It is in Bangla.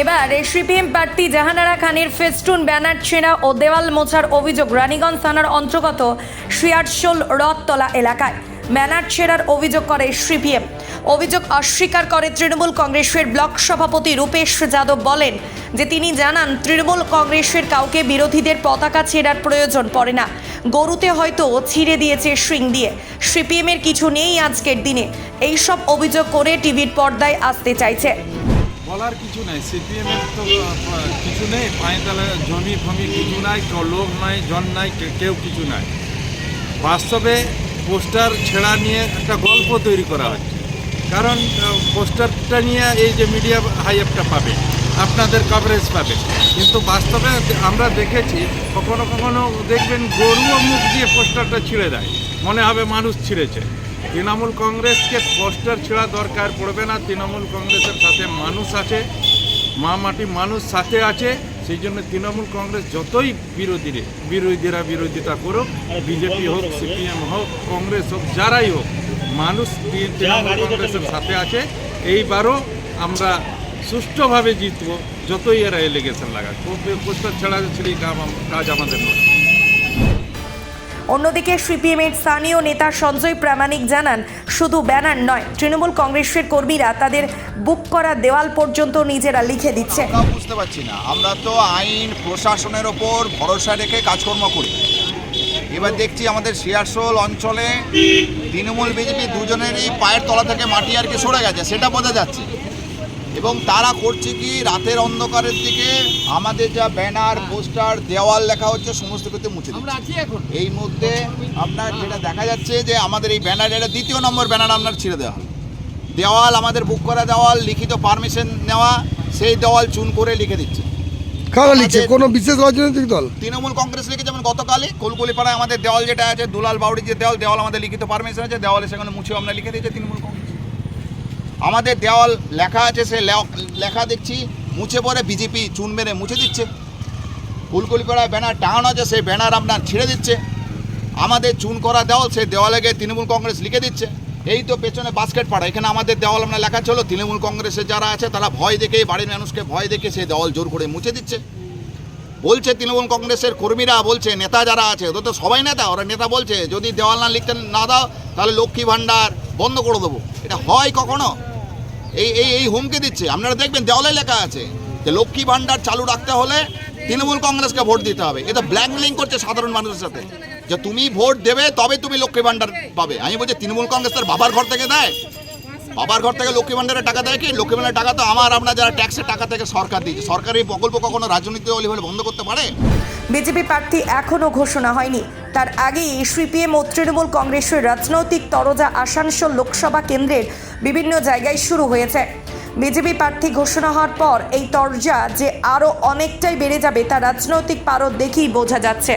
এবার সিপিএম প্রার্থী জাহানারা খানের ফেস্টুন, ব্যানার ছেঁড়া ও দেওয়াল মোছার অভিযোগ রানীগঞ্জ থানার অন্তর্গত শিয়ারশোল রথতলা এলাকায়। ব্যানার ছেঁড়ার অভিযোগ করে সিপিএম। অভিযোগ অস্বীকার করে তৃণমূল কংগ্রেসের ব্লক সভাপতি রূপেশ যাদব। বলেন যে তিনি জানান তৃণমূল কংগ্রেসের কাউকে বিরোধীদের পতাকা ছেঁড়ার প্রয়োজন পড়ে না। গরুতে হয়তো ছিঁড়ে দিয়েছে শিং দিয়ে। সিপিএমের কিছু নেই আজকের দিনে, এইসব অভিযোগ করে টিভির পর্দায় আসতে চাইছে। বলার কিছু নাই, সিপিএমের তো কিছু নেই, পায়ে তালে জমি ফমি কিছু নাই, লোক নাই, জন নাই, কেউ কিছু নাই। বাস্তবে পোস্টার ছেঁড়া নিয়ে একটা গল্প তৈরি করা হচ্ছে, কারণ পোস্টারটা নিয়ে এই যে মিডিয়া হাইপটা পাবে, আপনাদের কভারেজ পাবে, কিন্তু বাস্তবে আমরা দেখেছি কখনো কখনো দেখবেন গরুও মুখ দিয়ে পোস্টারটা ছিঁড়ে দেয়, মনে হবে মানুষ ছিঁড়েছে। তৃণমূল কংগ্রেসকে পোস্টার ছেঁড়া দরকার পড়বে না। তৃণমূল কংগ্রেসের সাথে মানুষ আছে, মা মাটি মানুষ সাথে আছে। সেই জন্য তৃণমূল কংগ্রেস যতই বিরোধীরা বিরোধিতা করুক, বিজেপি হোক, সিপিএম হোক, কংগ্রেস হোক, যারাই হোক, মানুষ তৃণমূল কংগ্রেসের সাথে আছে। এইবারও আমরা সুষ্ঠুভাবে জিতব, যতই এরা এলিগেশন লাগাক। পোস্টার ছেঁড়া ছেড়ে কাজ আমাদের নয়। অন্যদিকে সিপিএমের স্থানীয় নেতা সঞ্জয় প্রামাণিক জানান, শুধু ব্যানার নয়, তৃণমূল কংগ্রেসের কর্মীরা তাদের বুক করা দেওয়াল পর্যন্ত নিজেরা লিখে দিচ্ছে। আমরা বুঝতে পারছি না, আমরা তো আইন প্রশাসনের ওপর ভরসা রেখে কাজকর্ম করি। এবার দেখছি আমাদের শিয়ারশোল অঞ্চলে তৃণমূল বিজেপি দুজনেরই পায়ের তলা থেকে মাটি আর কি সরে গেছে, সেটা বোঝা যাচ্ছে। এবং তারা করছে কি, রাতের অন্ধকারের দিকে আমাদের যা ব্যানার, পোস্টার, দেওয়াল লেখা হচ্ছে, সমস্ত কিছু মুছে দিচ্ছে। এই মুহূর্তে আপনার যেটা দেখা যাচ্ছে যে আমাদের এই ব্যানার, এটা দ্বিতীয় নম্বর ব্যানার আপনার ছিঁড়ে দেওয়া হয়। দেওয়াল, আমাদের বুক করা দেওয়াল, লিখিত পারমিশন নেওয়া, সেই দেওয়াল চুন করে লিখে দিচ্ছে। কারা লিখছে? কোনো বিশেষ রাজনৈতিক দল? তৃণমূল কংগ্রেস লিখে, যেমন গতকালই কুলকুলিপাড়ায় আমাদের দেওয়াল যেটা আছে, দুলাল বাউড়ির যে দেওয়াল আমাদের লিখিত পারমিশন আছে, দেওয়ালে সেখানে মুছেও আমরা লিখে দিয়েছি তৃণমূল কংগ্রেস। আমাদের দেওয়াল লেখা আছে, সে লেখা দেখছি মুছে পরে বিজেপি চুন মেরে মুছে দিচ্ছে। কুলকুলিপাড়ায় ব্যানার টাঙানো আছে, সেই ব্যানার আপনার ছিঁড়ে দিচ্ছে। আমাদের চুন করা দেওয়াল, সেই দেওয়ালে গিয়ে তৃণমূল কংগ্রেস লিখে দিচ্ছে। এই তো পেছনে বাস্কেট পাড়া, এখানে আমাদের দেওয়াল আমরা লেখা ছিল, তৃণমূল কংগ্রেসের যারা আছে তারা ভয় দেখে, বাড়ির মানুষকে ভয় দেখে সেই দেওয়াল জোর করে মুছে দিচ্ছে। বলছে তৃণমূল কংগ্রেসের কর্মীরা বলছে, নেতা যারা আছে, ওদের তো সবাই নেতা, ওরা নেতা বলছে যদি দেওয়াল না লিখতে না দাও তাহলে লক্ষ্মী ভাণ্ডার বন্ধ করে দেবো। এটা হয় কখনো? এই হুমকি দিচ্ছে। আপনারা দেখবেন দেওয়ালে লেখা আছে যে লক্ষ্মী ভাণ্ডার চালু রাখতে হলে তৃণমূল কংগ্রেসকে ভোট দিতে হবে। এটা ব্ল্যাকমেলিং করছে সাধারণ মানুষের সাথে, যে তুমি ভোট দেবে তবে তুমি লক্ষ্মী ভাণ্ডার পাবে। আমি বলছি তৃণমূল কংগ্রেস তার বাবার ঘর থেকে দেয়? বাবার ঘর থেকে লক্ষ্মী ভাণ্ডারের টাকা দেয় কি? লক্ষ্মী ভাণ্ডারের টাকা তো আপনার যারা ট্যাক্সের টাকা থেকে সরকার দিয়েছে। সরকারি প্রকল্প কখনো রাজনীতি হলে বন্ধ করতে পারে? বিজেপি প্রার্থী এখনও ঘোষণা হয়নি, তার আগেই সিপিএম ও তৃণমূল কংগ্রেসের রাজনৈতিক তরজা আসানসোল লোকসভা কেন্দ্রের বিভিন্ন জায়গায় শুরু হয়েছে। বিজেপি প্রার্থী ঘোষণা হওয়ার পর এই তরজা যে আরও অনেকটাই বেড়ে যাবে তা রাজনৈতিক পারদ দেখেই বোঝা যাচ্ছে।